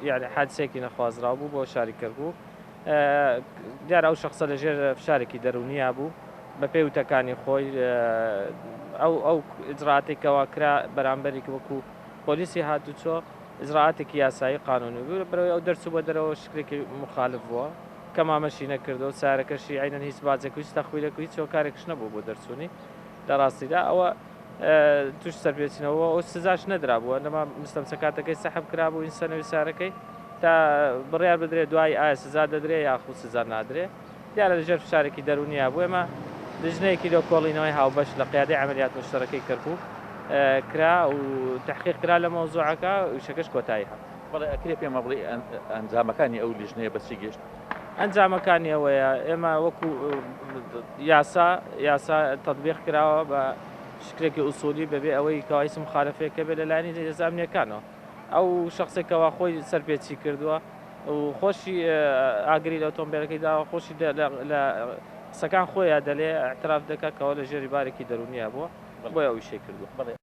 یعنی حادسێکی نەخوازراو بوو بۆ شاری کەرکووک. دیارە ئەو شخصە لەژێر فشارێکی دەرونییا بوو بە پێی وتەکانی خۆی ئەو ئجراتێکەوە کرا بەرامبەرێکی وەکو پۆلیسی هاتوچۆ ئجراتێکی یاسایی قانونی بوو بەرەوەی ئەو دەرچوو بە دەرەوە شکرێکی مخالف بووە کە مامەشی نەکردەوە سارەکەشی عینەن هیچ باجێکی هیچ تەخویلێکی هیچ کارێکش نەبوو بۆ دەرچوونی لە ڕاستیدا ئەوە توش سەرپێچینەوە ئەو سزاش نەدرابووە نەما مستەمسە کاتەکەی سەحب کرابوو ئین سەنەوی سارەکەی تا بڕیار بدرێت دوای ئایا سزا دەدرێ یاخود سزا نادرێ دیارە لەژێر فشارێکی دەرونیە بوو ئێمە لژنەیەکی لۆکۆڵینەوەی هاوبەش لە قیادەی عەمەلیات مشتەرەکەی کەرکووک کرا و تحقیق کرا لە مەوزوعەکە وشەکەش کۆتایی هات. بەڵێ ئەکرێ پێمە بڵێ ئەنجامەکانی ئەو لیژنەیە بەچی گەشت؟ ئەنجامەکانی ئەوەیە ئێمە وەکو یاسا تەطبیق کراوە بە شکلێکی ئوسولی بەبێ ئەوەی کەوا هیچ مخالفەیەکە بێت لەلایەنی هێزە ئەمنیەکانەوە. ئەو شخصێکەوە خۆی سەرپێچی کردووە و خۆشی ئاگری لە ئۆتۆمبیلەکەی داوە خۆشی لە قسەکان خۆیان دەلێ اعتراف دەکات کەەوە لە ژێری بارێکی دەرونیە بووە بۆی ئەویشەی کردووە.